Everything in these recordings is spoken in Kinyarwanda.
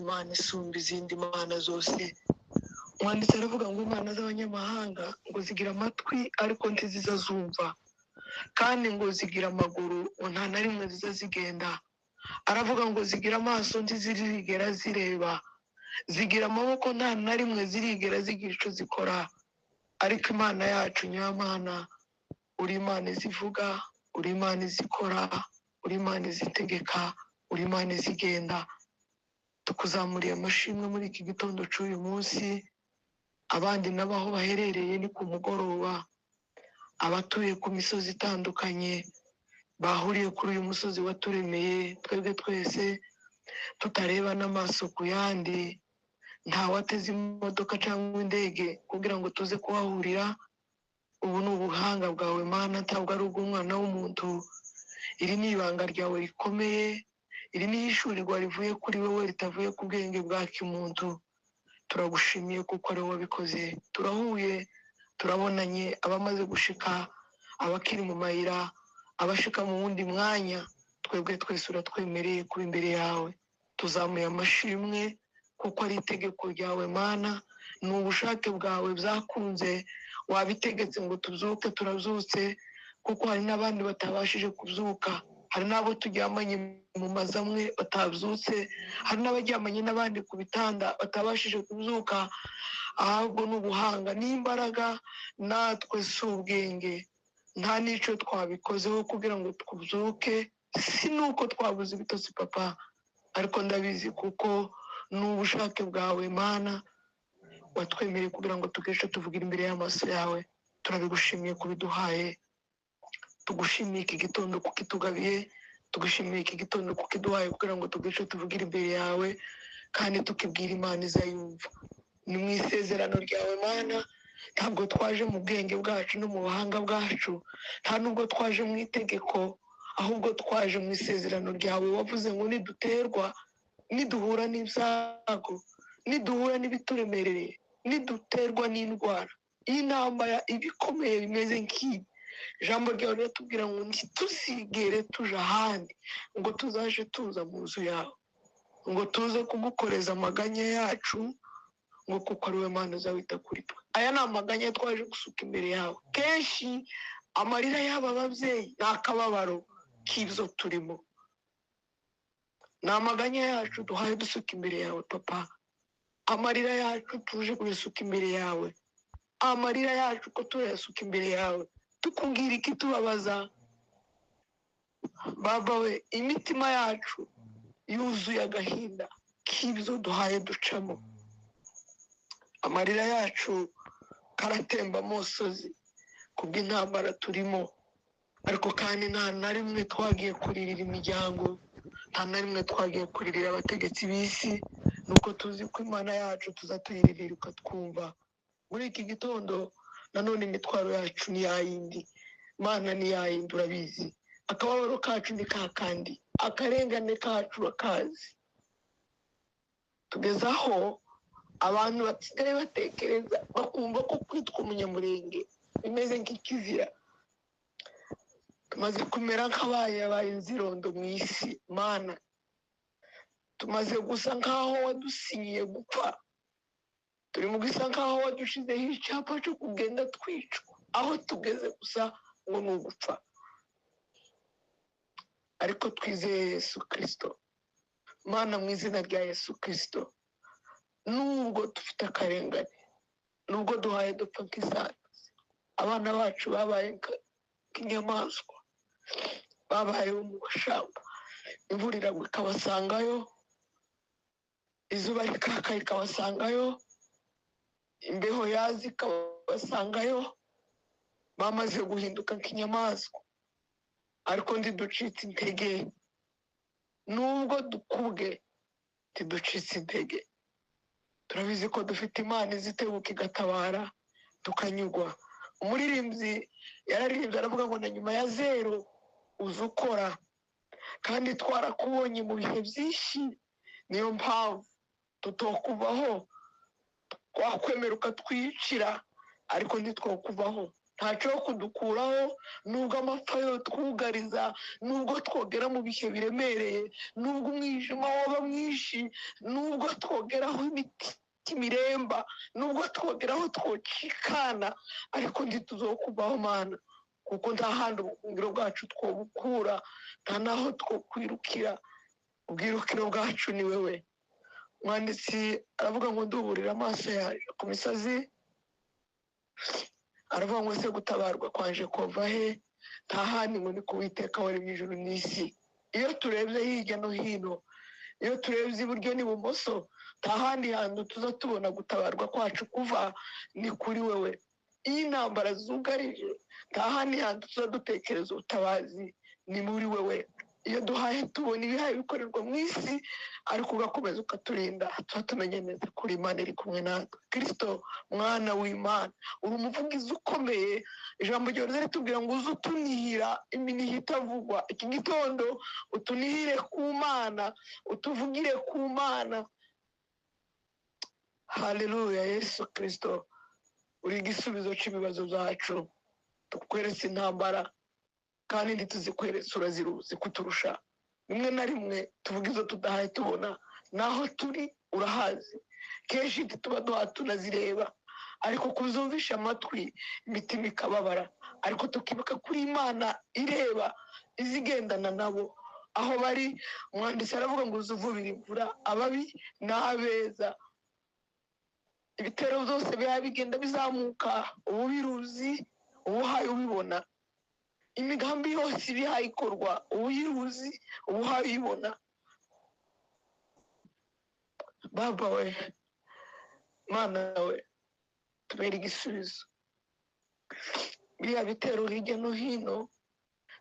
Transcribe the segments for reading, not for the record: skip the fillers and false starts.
Imana isumba izindi mana zose. Umwanditsi aravuga ngo imana z'abanyamahanga ngo zigira amatwi ariko ntizizazumva, kandi ngo zigira amaguru ngo nta na rimwe ziza zigenda. Aravuga ngo zigira amaso ntizirigera zireba, zigira amaboko nta na rimwe zirigera zigira icyo zikora. Ariko imana yacu nyamana, uri imana izivuga, uri imana izikora, uri imana izitegeka, uri imana izigenda. Tukuzamuriye amashimwe muri iki gitondo cy'uyu munsi. Abandi nabo aho baherereye ni ku mugoroba, abatuye ku misozi itandukanye bahuriye kuri uyu musozi waturemeye twebwe twese tutareba n'amaso ku yandi. Nta wateze imodoka cyangwa indege kugira ngo tuze kuhahurira. Ubu ni ubuhanga bwawe Mana, ntabwo ari ubw'umwana w'umuntu. Iri ni ibanga ryawe rikomeye, iri ni ishurirwa rivuye kuri wowe ritavuye ku bwenge bwa kimuntu. Turagushimiye kuko ari wowe wabikoze. Turahuye, turabonanye, abamaze gushika, abakiri mu mayira, abashika mu wundi mwanya, twebwe twese uratwemereye kuba imbere yawe. Tuzamuye amashimwe kuko ari itegeko ryawe Mana, ni ubushake bwawe byakunze, wabitegetse ngo tubyuke, turabyutse. Kuko hari n'abandi batabashije kubyuka, hari n'abo turyamanye mu mazu amwe batabyutse, hari n'abaryamanye n'abandi ku bitanda batabashije kubyuka. Ahubwo ni ubuhanga n'imbaraga, natwe si ubwenge, nta n'icyo twabikozeho kugira ngo tubyuke. Si nuko twabuze ibitotsi papa, ariko ndabizi kuko ni ubushake bwawe Mana, watwemereye kugira ngo tugeshe tuvugira imbere y'amaso yawe. Turabigushimiye kubiduhaye, tugushimiye iki gitondo kuko itugabiye, tugushimiye iki gitondo kuko iduhaye kugira ngo tugeshe tuvugire imbere yawe, kandi tukibwira Imana izayumva. Ni mu isezerano ryawe Mana, ntabwo twaje mu bwenge bwacu no mu buhanga bwacu, nta nubwo twaje mu itegeko, ahubwo twaje mu isezerano ryawe. Wavuze ngo niduterwa, niduhura n'ibyago, niduhura n'ibituremereye, niduterwa n'indwara, intambara ibikomeye bimeze nk'ibi, ijambo ryawe riratubwira ngo ntituzigere tuje ahandi, ngo tuzaje tuza mu nzu yawe, ngo tuze kugukoreza amaganya yacu, ngo kuko ari we Mana uzawita kuri twe. Aya ni amaganya twaje gusuka imbere yawe. Kenshi amarira y'aba babyeyi ni akababaro k'ibyo turimo, ni amaganya yacu duhaye dusuka imbere yawe papa. Amarira yacu tuje kuyasuka imbere yawe, amarira yacu ko turayasuka imbere yawe, tukubwira ikitubabaza baba we. Imitima yacu yuzuye agahinda k'ibyo duhaye ducamo, amarira yacu karatemba amosozi kubw'intambara turimo. Ariko kandi nta na rimwe twagiye kuririra imiryango, nta na rimwe twagiye kuririra abategetsi b'isi, nuko tuzi ko Imana yacu tuzatuyiririra ukatwumva. Muri iki gitondo nanone imitwaro yacu ni yayindi Mana, ni yayindi urabizi. Akababaro kacu ni kakandi, akarengane kacu urakazi. Tugeze aho abantu basigaye batekereza bakumva ko kwitwa umunyamurenge bimeze nk'ikizira. Tumaze kumera nk'abaye inzirondo mu isi Mana, tumaze gusa nk'aho wadusinyiye gupfa, turi mu gusa nk'aho wadushizeho icyapa cyo kugenda twicwa, aho tugeze gusa ngo ni ugupfa. Ariko twizeye Yesu Kristo Mana, mu izina rya Yesu Kristo, nubwo dufite akarengane, nubwo duhaye dupfa nk'isazi, abana bacu babaye nk'inyamaswa, babayeho mu bashamba, imvura iragwa ikabasangayo, izuba rikaka rikabasangayo, imbeho yaza ikabasangayo, bamaze guhinduka nk'inyamaswa. Ariko ntiducitse intege, nubwo dukubwe ntiducitse intege. Turabizi ko dufite Imana izitebuka igatabara tukanyugwa. Umuririmbyi yararirimbye aravuga ngo na nyuma ya zero uza ukora, kandi twarakubonye mu bihe byinshi, niyo mpamvu tutokuvaho. Twakwemera ukatwicira ariko ntitwokuvaho, ntacyo kudukuraho, nubwo amapfa yo twugariza, nubwo twogera mu bihe biremereye, nubwo umwijima waba mwinshi, nubwo twogeraho imiti miremba, nubwo twogeraho twocikana, ariko ntituzokuvaho Mana, kuko nta handi ubuhungiro bwacu twobukura, nta naho twokwirukira. Ubwirukiro bwacu ni wewe. Umwanditsi aravuga ngo nduburira amaso yaje ku misozi, aravuga ngo se gutabarwa kwanje kova he? Nta handi ngo ni ku Uwiteka waremye ijuru n'isi. Iyo turebye hirya no hino, iyo turebye iburyo n'ibumoso, nta handi hantu tuza tubona gutabarwa kwacu kuva, ni kuri wewe. Iyo intambara zugarije, nta handi hantu tuza dutekereza ubutabazi, ni muri wewe. Iyo duhaye tubona ibihaye bikorerwa mu isi, ariko ugakomeza ukaturinda, tuba tumenye neza kuri Imana iri kumwe natwe. Kristo mwana w'Imana, uri umuvugizi ukomeye. Ijambo ryawe ritubwira ngo uze utunihira iminiho itavugwa. Iki gitondo utunihire ku Mana, utuvugire ku Mana. Haleluya. Yesu Kristo, uri igisubizo cy'ibibazo byacu. Tukweretse intambara kandi ntituzikweretse, uraziruzi kuturusha. Rimwe na rimwe tuvuga izo tudahaye tubona, naho turi urahazi. Kenshi tuba duha tunazireba, ariko kuzumvisha amatwi imitima ikababara, ariko tukibuka kuri Imana ireba, izigendana nabo aho bari. Umwanditsi aravuga ngo uzuvubira imvura ababi n'abeza. Ibitero byose biha bigenda bizamuka, ubu biruzi, ubuhaye ubibona. Imigambi yose ibihaye ikorwa, uyiruzi, ubuhaye uyibona. Baba we, Mana we, tubere igisubizo. Biriya bitero hirya no hino,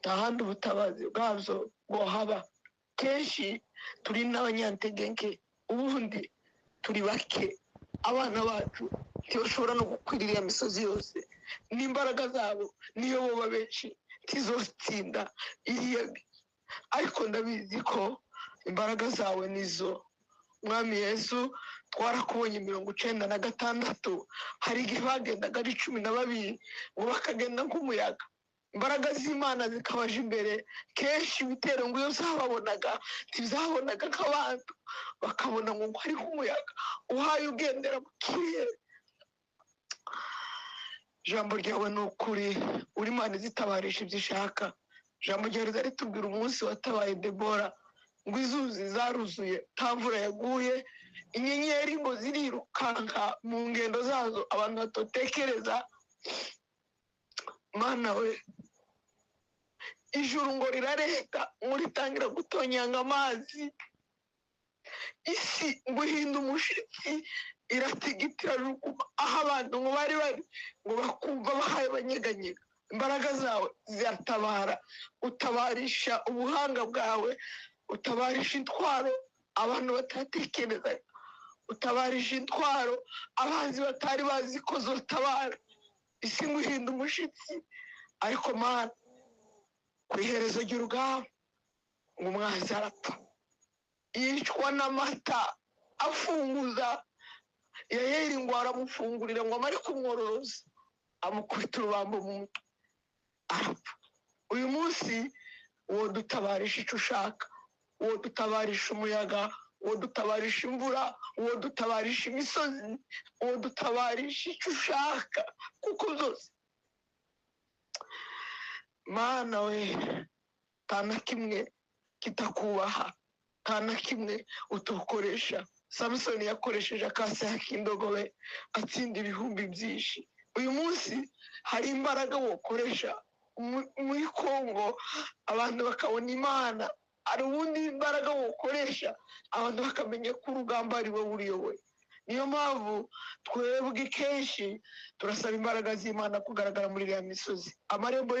nta handi ubutabazi bwabyo bwohaba. Kenshi turi n'abanyantegenke, ubundi turi bake. Abana bacu ntibashobora no gukwira iriya misozi yose, n'imbaraga zabo niyo boba benshi ntizotsinda iriya. Ariko ndabizi ko imbaraga zawe nizo. Mwami Yesu, twarakubonye 96, hari igihe bagendaga ari 12 ngo bakagenda nk'umuyaga, imbaraga z'Imana zikabaje imbere. Kenshi ibitero ngo iyo zababonaga ntizabonaga nk'abantu, bakabona ngo ari nk'umuyaga uhaye ugendera mu kirere. Ijambo ryawe ni ukuri, uri Imana izitabarisha ibyo ishaka. Ijambo ryawe ritubwira umunsi watabaye Debora, ngo izuzi zaruzuye, nta mvura yaguye, inyenyeri ngo zirirukanka mu ngendo zazo abantu batotekereza. Mana we, ijuru ngo rirareka, ngo ritangira gutonyanga amazi. Isi ngo ihinda umushitsi, iratigitira ruguma, aho abantu ngo bari ngo bakumva bahaye banyeganyega. Imbaraga zawe ziratabara, utabarisha ubuhanga bwawe, utabarisha intwaro abantu batatekereza, utabarisha intwaro abanzi batari bazi ko zotabara. Isi ngo ihinda umushitsi, ariko Mana, ku iherezo ry'urugamba ngo umwanzi arapfa, yicwa n'amata afunguza. Yayeli ngo aramufungurira ngo amare kumwororoza, amukubita urubambo mu mutwe, arapfa. Uyu munsi uwo dutabarisha icyo ushaka, uwo dutabarisha umuyaga, uwo dutabarisha imvura, uwo dutabarisha imisozi, uwo dutabarisha icyo ushaka, kuko byose Mana we, nta na kimwe kitakubaha, nta na kimwe utukoresha. Samusoni yakoresheje akase k'indogobe atsinda ibihumbi byinshi. Uyu munsi hari imbaraga wokoresha muri Kongo, abantu bakabona Imana. Hari ubundi imbaraga wokoresha abantu bakamenya ko urugamba ari wowe uriyoboye. Niyo mpamvu twebwe kenshi turasaba imbaraga z'Imana kugaragara muri iriya misozi. Amarembo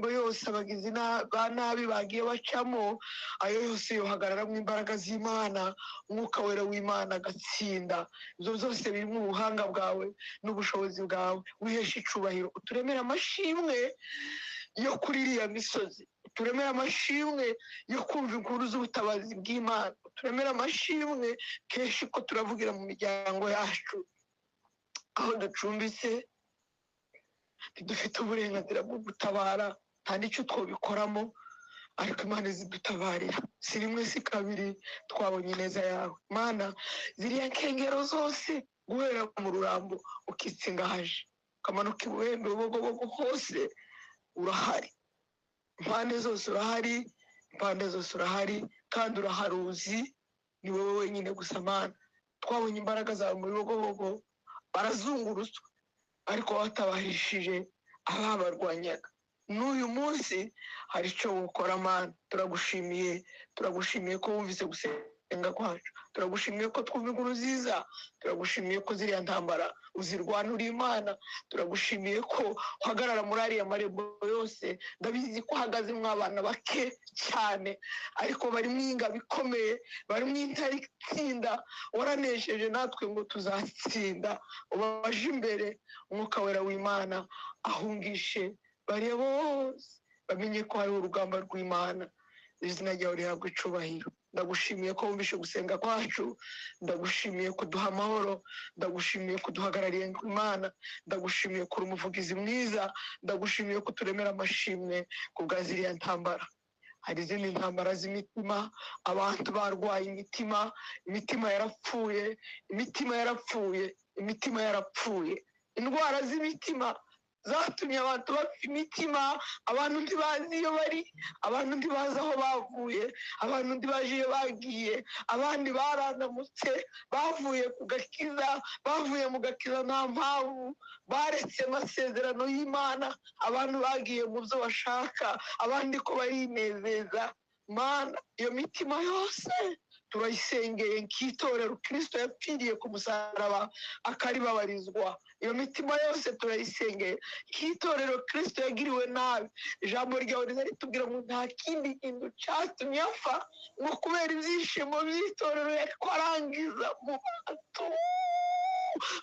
yose abagizi ba nabi bagiye bacamo, ayo yose yohagararamo imbaraga z'Imana, umwuka wera w'Imana agatsinda. Ibyo byose biri mu buhanga bwawe n'ubushobozi bwawe. Wiheshe icubahiro, uturemere amashimwe yo kuri iriya misozi, turemere amashimwe yo kumva inkuru z'ubutabazi bw'Imana, turemere amashimwe kenshi ko turavugira mu miryango yacu, aho ducumbitse, ntidufite uburenganzira bwo gutabara, nta n'icyo twobikoramo, ariko Imana izidutabarira. Si rimwe si kabiri twabonye ineza yawe Mana. Ziriya nkengero zose guhera mu Rurambo ukitsingahaje ukamanuka i Buhembe, Bugogogo, hose urahari, impande zose urahari, impande zose urahari, kandi uraharuzi, ni wowe wenyine gusa Mana. Twabonye imbaraga zawe mu Bibogobogo, barazunguruswa ariko watabahishije ababarwanyaga. N'uyu munsi hari icyo gukora Mana. Turagushimiye ko wumvise gusenga kwacu, turagushimiye ko twumva inkuru nziza, turagushimiye ko ziriya ntambara uzirwanura Imana, turagushimiye ko uhagarara muri ariya marembo yose. Ndabizi ko uhagaze mw'abana bake cyane, ariko bari mw'ingabo ikomeye, bari mw'intare itsinda, waranesheje natwe ngo tuzatsinda. Ubaje imbere, Umwuka wera w'Imana ahungishe bariya bose, bamenye ko hariho urugamba rw'Imana. Izina ryawe rihabwa icubahiro. Ndagushimiye ko wumvishe gusenga kwacu, ndagushimiye kuduha amahoro, ndagushimiye kuduhagarariye Imana, ndagushimiye kuri umuvugizi mwiza, ndagushimiye ko turemera amashimwe ku bwa ziriya ntambara. Hari izindi ntambara z'imitima, abantu barwaye imitima yarapfuye, imitima yarapfuye, indwara z'imitima zatumye abantu bapfa imitima. Abantu ntibazi iyo bari, abantu ntibazi aho bavuye, abantu ntibazi iyo bagiye, abandi baranamutse bavuye mu gakiza nta mpamvu, baretse amasezerano y'Imana, abantu bagiye mu byo bashaka, abandi ko barinezeza. Mana, iyo mitima yose turayisengeye nk'itorero Kristo yapfiriye ku musaraba akaribabarizwa. Iyo mitima yose turayisengeye nk'itorero Kristo yagiriwe nabi. Ijambo ryawe riza ritubwira ngo nta kindi kintu cyatumye apfa ngo kubera ibyishimo by'itorero yariko arangiza mu bantu.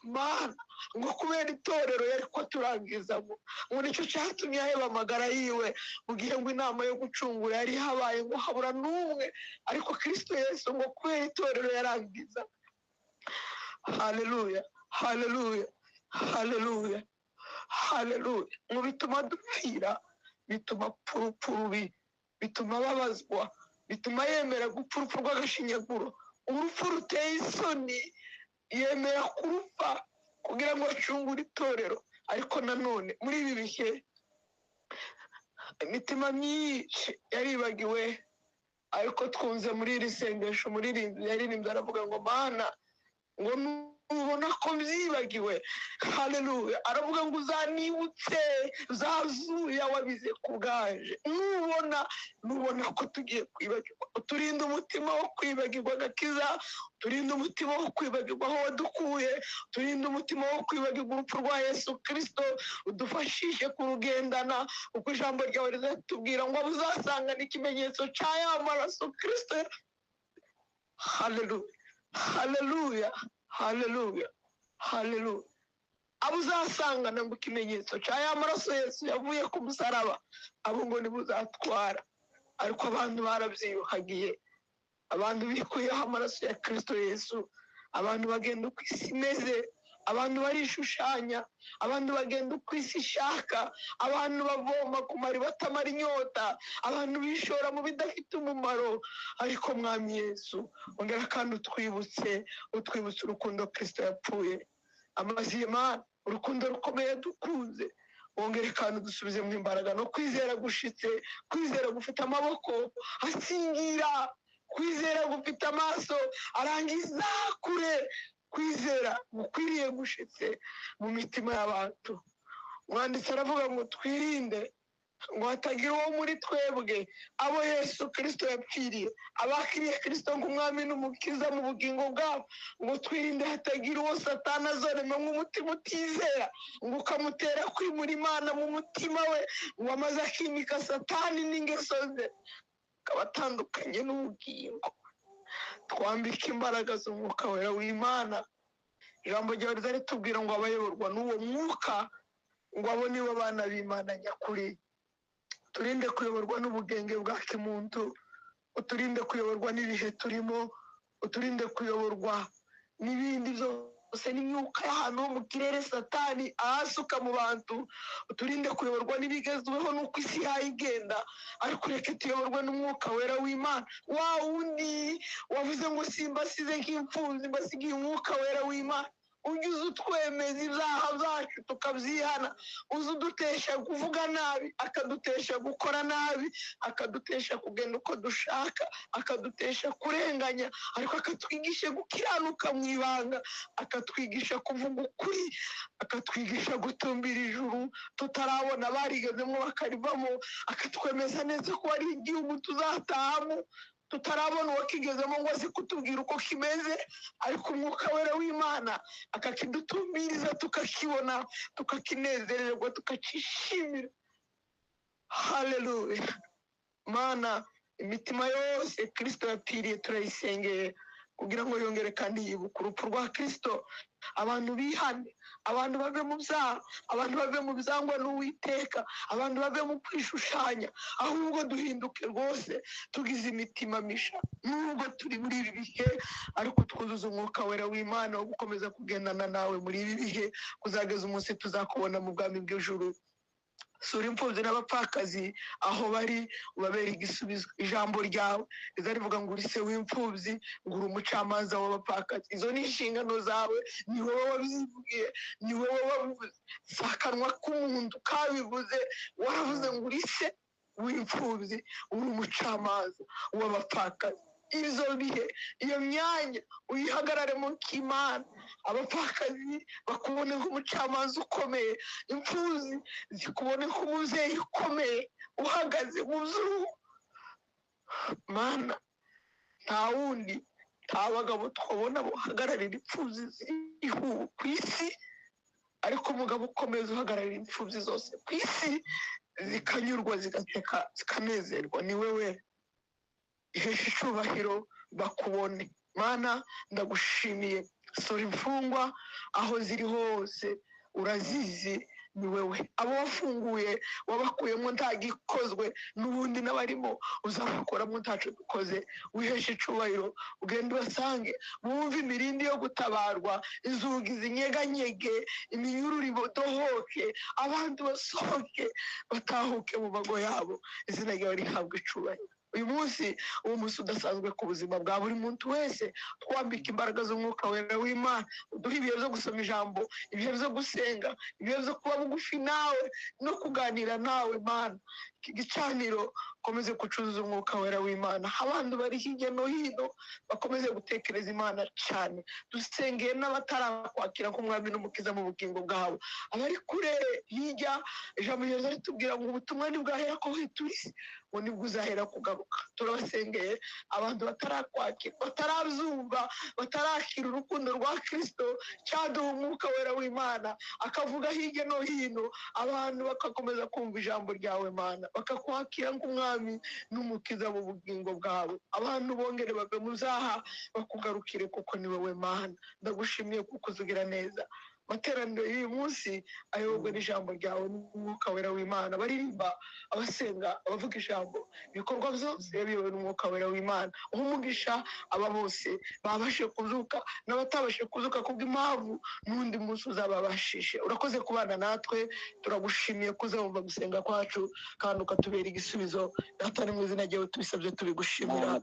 Mana, ngo kubera itorero yariko turangizamo, ngo nicyo cyatumye aheba amagara yiwe, mu gihe ngo inama yo gucungura yari habaye ngo habura n'umwe, ariko Kristo Yesu ngo kubera itorero yarangiza. Haleluya, haleluya, haleluya, haleluya. Ngo bituma dupfira, bituma apfa urupfu rubi, bituma ababazwa, bituma yemera gupfa urupfu rw'agashinyaguro, urupfu ruteye isoni. Yemera kurupfa kugira ngo acungure itorero. Ariko nanone muri ibi bihe imitima myinshi yaribagiwe, ariko twunze muri iri sengesho, muri iri yaririmbye aravuga ngo Mana, ngo ubona ko byibagiwe. Haleluya. Aravuga ngo uzanibutse zazuya wabize ku bwaje. Nubona ko tugiye kwibagirwa, uturinde umutima wo kwibagirwa agakiza, uturinde umutima wo kwibagirwa aho wadukuye, uturinde umutima wo kwibagirwa urupfu rwa Yesu Kristo, udufashishe kurugendana, kuko ijambo ryawe rizatubwira ngo uzasangana ikimenyetso cya ya maraso Kristo. Haleluya, haleluya, haleluya, haleluya. Abo uzasangana ngo ikimenyetso cya ya maraso Yesu yavuye ku musaraba, abo ngo ntibuzatwara. Ariko abantu barabyiyuhagiye, abantu bikuyeho amaraso ya Kristo Yesu, abantu bagenda uko isi imeze, abantu barishushanya, abantu bagenda uko isi ishaka, abantu bavoma ku mariba batamara inyota, abantu bishora mu bidafite umumaro. Ariko Mwami Yesu, ongera kandi utwibutse urukundo Kristo yapfuye amaziye. Mana, urukundo rukomeye dukunze, wongere kandi udusubize mu imbaraga no kwizera gushitse, kwizera gufite amaboko asingira, kwizera gufite amaso arangiza kure, kwizera gukwiriye gushitse mu mitima y'abantu. Umwanditsi aravuga ngo twirinde ngo hatagira uwo muri twebwe abo Yesu Kristo yapfiriye, abakiriye Kristo nk'umwami n'umukiza mu bugingo bwabo, ngo twirinde hatagira uwo Satani azorema nk'umutima utizera, ngo ukamutera kwimura Imana mu mutima we, ngo amaze akimika Satani n'ingeso ze, akaba atandukanye n'ubugingo. Twambike imbaraga z'Umwuka wera w'Imana. Ijambo ryawe riza ritubwira ngo abayoborwa n'uwo mwuka ngo abo nibo bana b'Imana nyakuri. Turinde kuyoborwa n'ubugenge bwa kimuntu, uturinde kuyoborwa n'ibihe turimo, uturinde kuyoborwa n'ibindi byose yose n'imyuka y'ahantu ho mu kirere satani ahasuka mu bantu, uturinde kuyoborwa n'ibigezweho n'uko isi yayigenda, ariko reke tuyoborwe n'umwuka wera w'Imana, wa wundi wavuze ngo simbasize nk'imfubyi mbasigiye umwuka wera w'Imana. Ujye uza utwemeza ibyaha byacu tukabyihana, uza udutesha kuvuga nabi, akadutesha gukora nabi, akadutesha kugenda uko dushaka, akadutesha kurenganya, ariko akatwigisha gukiranuka mu ibanga, akatwigisha kuvuga ukuri, akatwigisha gutumbira ijuru tutarabona barigezemo bakarivamo, akatwemeza neza ko ari igihugu tuzatahamo tutarabona uwakigezemo ngo azi kutubwira uko kimeze, ariko umwuka wera w'Imana akakidutumbiriza tukakibona, tukakinezererwa, tukakishimira. Haleluya. Mana, imitima yose Kristo yapfiriye turayisengeye kugira ngo yongere kandi yibuke urupfu rwa Kristo, abantu bihane, abantu bave mu byaha, abantu bave mu byangwa n'Uwiteka, abantu bave mu kwishushanya, ahubwo duhinduke rwose tugize imitima misha. Nubwo turi muri ibi bihe, ariko twuzuza umwuka wera w'Imana wo gukomeza kugendana nawe muri ibi bihe, kuzageza umunsi tuzakubona mu bwami bw'ijuru. Sura imfubyi n'abapfakazi aho bari, ubabere igisubizo. Ijambo ryawe riza rivuga ngo uri se w'imfubyi, ngo uri umucamanza w'abapfakazi. Izo ni inshingano zawe, ni wowe wabyivugiye, ni wowe wabivuze, si akanwa k'umuntu kabivuze. Waravuze ngo uri se w'imfubyi, uri umucamanza w'abapfakazi. Izo bihe, iyo myanya uyihagararemo nk'Imana, abapfakazi bakubone nk'umucamanza ukomeye, imfubyi zikubone nk'umubyeyi ukomeye uhagaze mu zuru. Mana, nta wundi, nta bagabo twabona bahagararira imfubyi ziriho ku isi, ariko umugabo ukomeza uhagararira imfubyi zose ku isi, zikanyurwa zigaseka zikanezerwa, ni wewe. Iheshe icyubahiro bakubone. Mana, ndagushimiye. Sura imfungwa aho ziri hose, urazizi, ni wewe. Abo wafunguye wabakuyemo nta gikozwe, n'ubundi n'abarimo uzabakoramo ntacyo dukoze. Wiheshe icyubahiro, ugende ubasange, bumve imirindi yo gutabarwa, inzugi zinyeganyege, iminyururu ibodohoke, abandi basohoke batahuke mu mago yabo. Izina ryawe rihabwe icyubahiro. Uyu munsi, uwo munsi udasanzwe ku buzima bwa buri muntu wese, twambika imbaraga z'umwuka wera w'Imana, uduhe ibihe byo gusoma ijambo, ibihe byo gusenga, ibihe byo kuba bugufi nawe no kuganira nawe. Mana, iki gicaniro ukomeze gucuruza umwuka wera w'Imana. Abantu bari hirya no hino bakomeze gutekereza Imana cyane. Dusengeye n'abatarakwakira nk'umwami n'umukiza mu bugingo bwabo, abari kure hirya, ijambo ryiza ritubwira ngo ubutumwa ntibwahera ko turi, ngo nibwo uzahera kugaruka. Turabasengeye abantu batarakwakira, batarabyumva, batarakira urukundo rwa Kristo, cyaduha umwuka wera w'Imana akavuga hirya no hino, abantu bagakomeza kumva ijambo ryawe Mana, bakakwakira nk'umwami n'umukiza mu bugingo bwabo. Abantu bongere bave mu byaha bakugarukire, kuko ni wowe Mana. Ndagushimiye kuko uzugira neza. Materaniro y'uyu munsi ayoborwa n'ijambo ryawe n'umwuka wera w'Imana. Baririmba, abasenga, abavuga ijambo, ibikorwa byose biyobowe n'umwuka wera w'Imana. Umugisha aba bose babashe kuzuka n'abatabashe kuzuka kubw'impamvu n'undi munsi uzababashishe. Urakoze kubana natwe, turagushimiye kuzumva gusenga kwacu kandi ukatubera igisubizo. Data, ni mu izina ryawe tubisabye tubigushimira.